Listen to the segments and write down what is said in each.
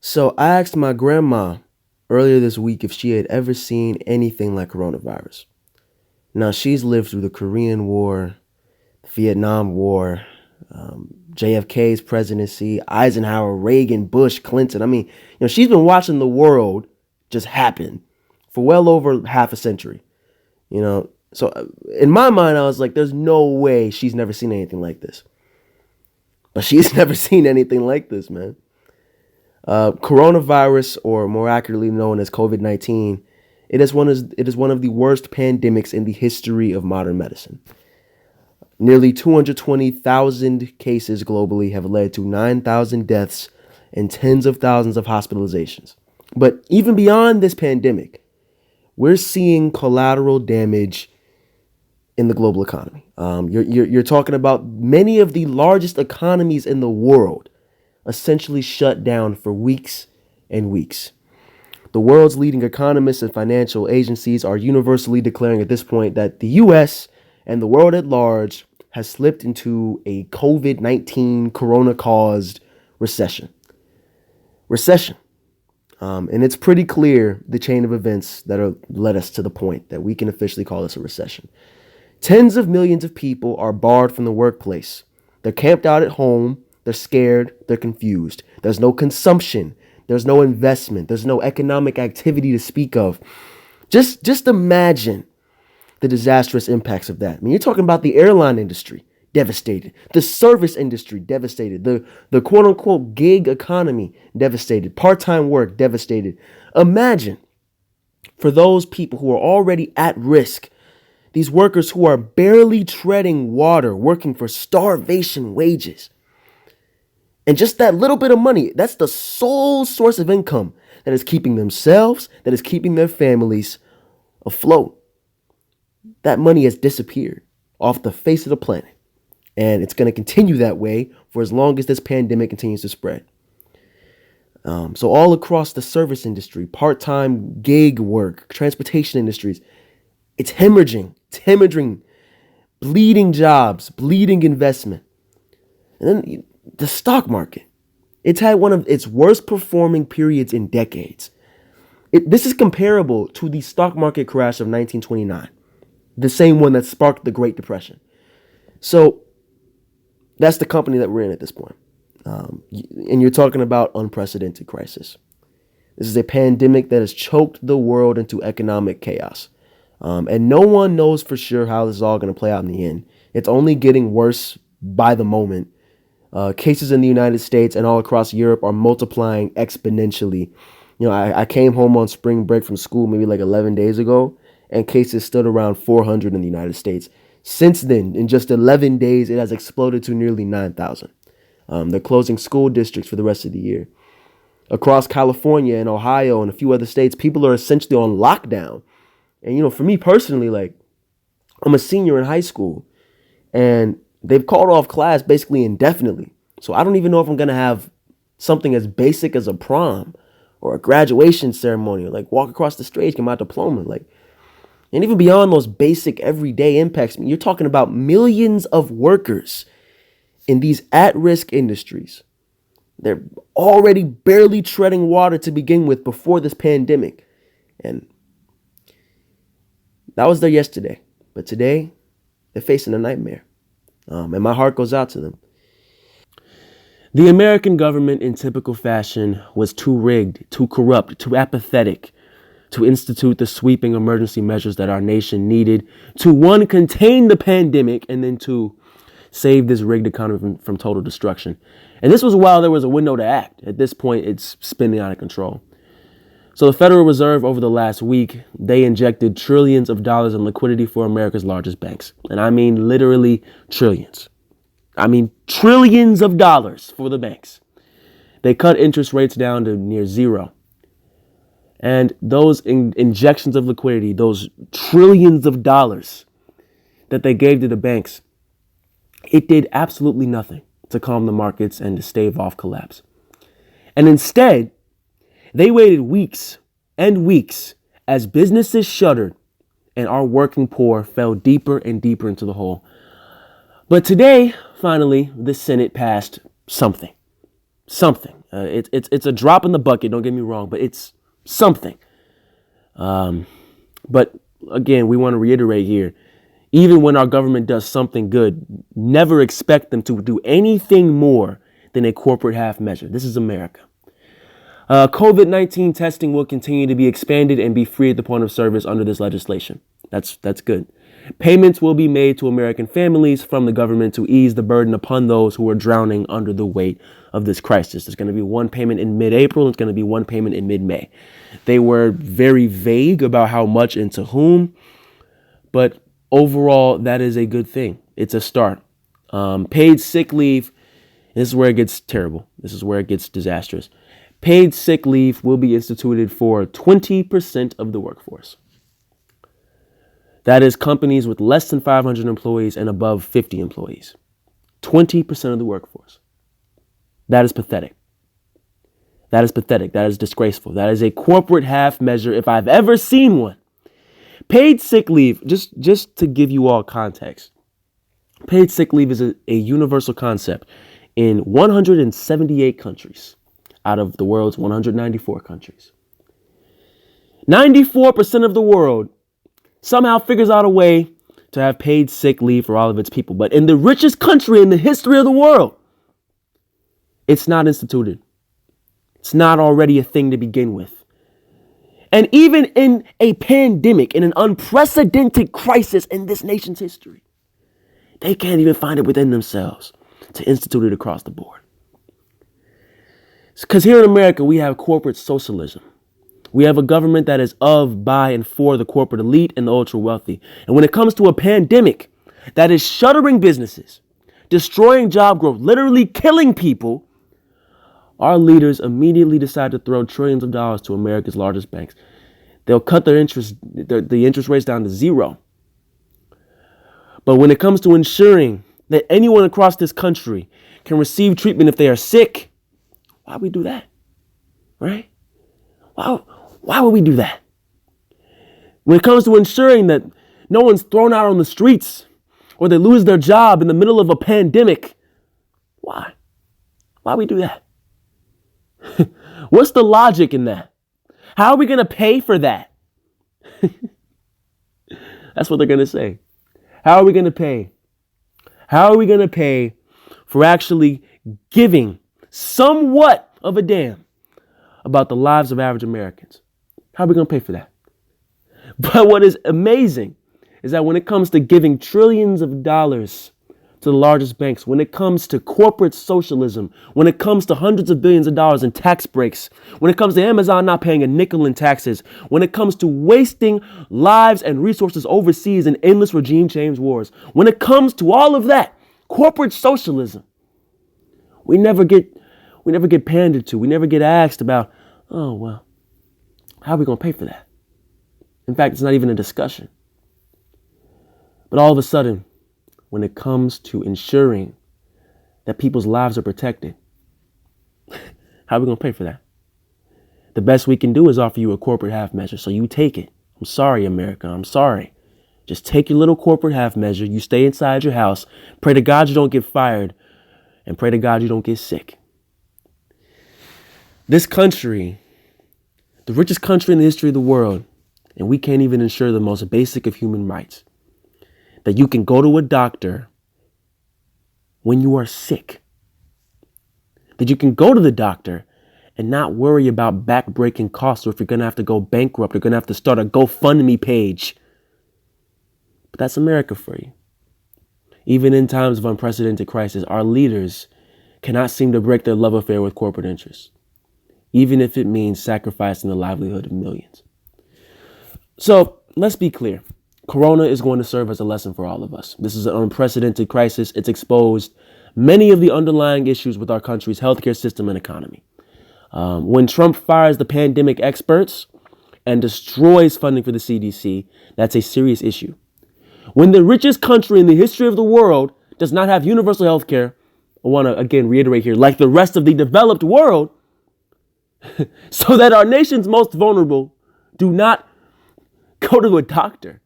So I asked my grandma earlier this week if she had ever seen anything like coronavirus. Now, she's lived through the Korean War, the Vietnam War, JFK's presidency, Eisenhower, Reagan, Bush, Clinton. She's been watching the world just happen for well over half a century. So in my mind, I was like, there's no way she's never seen anything like this. But she's never seen anything like this, man. Coronavirus, or more accurately known as COVID-19, it is one of the worst pandemics in the history of modern medicine. Nearly 220,000 cases globally have led to 9,000 deaths and tens of thousands of hospitalizations. But even beyond this pandemic, we're seeing collateral damage in the global economy. You're talking about many of the largest economies in the world essentially shut down for weeks and weeks. The world's leading economists and financial agencies are universally declaring at this point that the U.S. and the world at large has slipped into a COVID-19 corona-caused recession. And it's pretty clear the chain of events that have led us to the point that we can officially call this a recession. Tens of millions of people are barred from the workplace. They're camped out at home. They're scared. They're confused. There's no consumption. There's no investment. There's no economic activity to speak of. Just imagine the disastrous impacts of that. You're talking about the airline industry, devastated. The service industry, devastated. The quote-unquote gig economy, devastated. Part-time work, devastated. Imagine for those people who are already at risk, these workers who are barely treading water, working for starvation wages. And just that little bit of money, that's the sole source of income that is keeping themselves, that is keeping their families afloat. That money has disappeared off the face of the planet. And it's going to continue that way for as long as this pandemic continues to spread. So all across the service industry, part-time gig work, transportation industries, it's hemorrhaging. It's hemorrhaging. Bleeding jobs, bleeding investment. And then the stock market. It's had one of its worst performing periods in decades. This is comparable to the stock market crash of 1929. The same one that sparked the Great Depression. So that's the company that we're in at this point. And you're talking about unprecedented crisis. This is a pandemic that has choked the world into economic chaos. And no one knows for sure how this is all going to play out in the end. It's only getting worse by the moment. Cases in the United States and all across Europe are multiplying exponentially. I came home on spring break from school maybe like 11 days ago, and cases stood around 400 in the United States. Since then, in just 11 days, it has exploded to nearly 9,000. They're closing school districts for the rest of the year. Across California and Ohio and a few other states, people are essentially on lockdown. And, for me personally, like, I'm a senior in high school, and they've called off class basically indefinitely. So I don't even know if I'm going to have something as basic as a prom or a graduation ceremony, or like walk across the stage, get my diploma. And even beyond those basic everyday impacts, you're talking about millions of workers in these at-risk industries. They're already barely treading water to begin with before this pandemic. And that was there yesterday. But today, they're facing a nightmare. And my heart goes out to them. The American government, in typical fashion, was too rigged, too corrupt, too apathetic to institute the sweeping emergency measures that our nation needed to, one, contain the pandemic, and then two, save this rigged economy from total destruction. And this was while there was a window to act. At this point, it's spinning out of control. So the Federal Reserve, over the last week, they injected trillions of dollars in liquidity for America's largest banks. And I mean literally trillions. I mean trillions of dollars for the banks. They cut interest rates down to near zero. And those injections of liquidity, those trillions of dollars that they gave to the banks, it did absolutely nothing to calm the markets and to stave off collapse. And instead, they waited weeks and weeks as businesses shuttered and our working poor fell deeper and deeper into the hole. But today, finally, the Senate passed something. It's a drop in the bucket. Don't get me wrong, but it's something. But again, we want to reiterate here, even when our government does something good, never expect them to do anything more than a corporate half measure. This is America. COVID-19 testing will continue to be expanded and be free at the point of service under this legislation. That's good. Payments will be made to American families from the government to ease the burden upon those who are drowning under the weight of this crisis. There's going to be one payment in mid-April. It's going to be one payment in mid-May. They were very vague about how much and to whom, but overall, that is a good thing. It's a start. Paid sick leave. This is where it gets terrible. This is where it gets disastrous. Paid sick leave will be instituted for 20% of the workforce. That is companies with less than 500 employees and above 50 employees. 20% of the workforce. That is pathetic. That is pathetic. That is disgraceful. That is a corporate half measure if I've ever seen one. Paid sick leave, just to give you all context, paid sick leave is a universal concept in 178 countries out of the world's 194 countries. 94% of the world somehow figures out a way to have paid sick leave for all of its people. But in the richest country in the history of the world, it's not instituted. It's not already a thing to begin with. And even in a pandemic, in an unprecedented crisis in this nation's history, they can't even find it within themselves to institute it across the board. Because here in America, we have corporate socialism. We have a government that is of, by, and for the corporate elite and the ultra wealthy. And when it comes to a pandemic that is shuttering businesses, destroying job growth, literally killing people, our leaders immediately decide to throw trillions of dollars to America's largest banks. They'll cut the interest rates down to zero. But when it comes to ensuring that anyone across this country can receive treatment if they are sick, why would we do that? Right? Why would we do that? When it comes to ensuring that no one's thrown out on the streets or they lose their job in the middle of a pandemic, why? Why we do that? What's the logic in that? How are we going to pay for that? That's what they're going to say. How are we going to pay? How are we going to pay for actually giving somewhat of a damn about the lives of average Americans? How are we going to pay for that? But what is amazing is that when it comes to giving trillions of dollars to the largest banks, when it comes to corporate socialism, when it comes to hundreds of billions of dollars in tax breaks, when it comes to Amazon not paying a nickel in taxes, when it comes to wasting lives and resources overseas in endless regime change wars, when it comes to all of that, corporate socialism, we never get pandered to. We never get asked about, oh, well, how are we going to pay for that? In fact, it's not even a discussion. But all of a sudden, when it comes to ensuring that people's lives are protected, how are we going to pay for that? The best we can do is offer you a corporate half measure. So you take it. I'm sorry, America. I'm sorry. Just take your little corporate half measure. You stay inside your house. Pray to God you don't get fired. And pray to God you don't get sick. This country, the richest country in the history of the world, and we can't even ensure the most basic of human rights, that you can go to a doctor when you are sick, that you can go to the doctor and not worry about back-breaking costs, or if you're going to have to go bankrupt, you're going to have to start a GoFundMe page. But that's America for you. Even in times of unprecedented crisis, our leaders cannot seem to break their love affair with corporate interests, even if it means sacrificing the livelihood of millions. So let's be clear. Corona is going to serve as a lesson for all of us. This is an unprecedented crisis. It's exposed many of the underlying issues with our country's healthcare system and economy. When Trump fires the pandemic experts and destroys funding for the CDC, that's a serious issue. When the richest country in the history of the world does not have universal healthcare, I want to again reiterate here, like the rest of the developed world, so that our nation's most vulnerable do not go to a doctor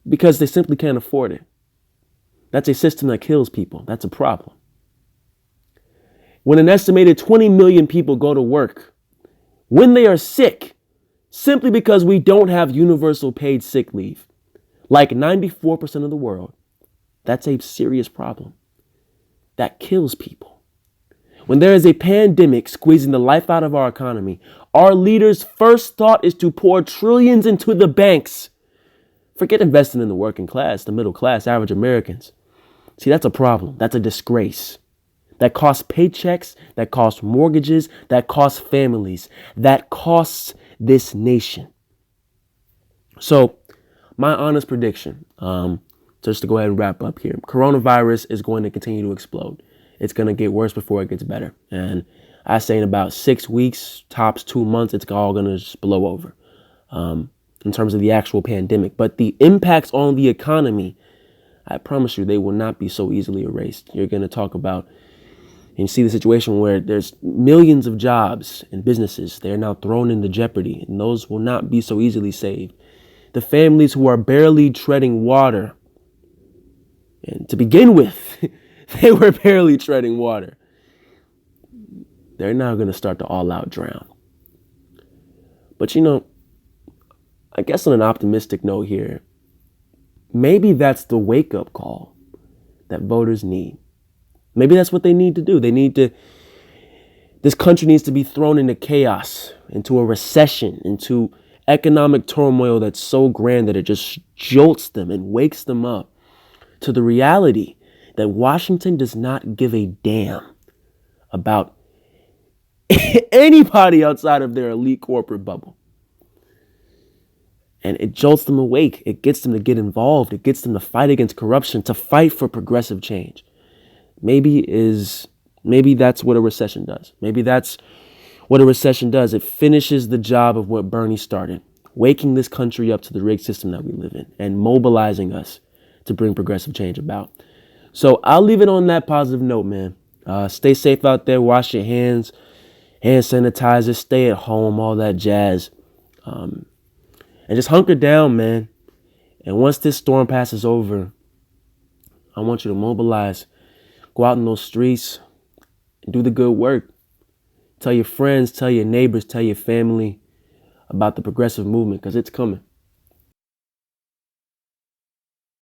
because they simply can't afford it. That's a system that kills people. That's a problem. when an estimated 20 million people go to work when they are sick simply because we don't have universal paid sick leave, like 94% of the world, that's a serious problem. That kills people. When there is a pandemic squeezing the life out of our economy, our leaders' first thought is to pour trillions into the banks. Forget investing in the working class, the middle class, average Americans. See, that's a problem. That's a disgrace. That costs paychecks, that costs mortgages, that costs families, that costs this nation. So, my honest prediction, just to go ahead and wrap up here, coronavirus is going to continue to explode. It's going to get worse before it gets better. And I say in about 6 weeks, tops 2 months, it's all going to just blow over in terms of the actual pandemic. But the impacts on the economy, I promise you, they will not be so easily erased. You're going to talk about and see the situation where there's millions of jobs and businesses. They're now thrown into jeopardy, and those will not be so easily saved. The families who are barely treading water, and to begin with, they were barely treading water. They're now going to start to all out drown. But I guess on an optimistic note here, maybe that's the wake-up call that voters need. Maybe that's what they need to do. This country needs to be thrown into chaos, into a recession, into economic turmoil that's so grand that it just jolts them and wakes them up to the reality that Washington does not give a damn about anybody outside of their elite corporate bubble. And it jolts them awake. It gets them to get involved. It gets them to fight against corruption, to fight for progressive change. Maybe that's what a recession does. Maybe that's what a recession does. It finishes the job of what Bernie started, waking this country up to the rigged system that we live in and mobilizing us to bring progressive change about. So I'll leave it on that positive note, man. Stay safe out there. Wash your hands, hand sanitizer, stay at home, all that jazz. And just hunker down, man. And once this storm passes over, I want you to mobilize. Go out in those streets and do the good work. Tell your friends, tell your neighbors, tell your family about the progressive movement, because it's coming.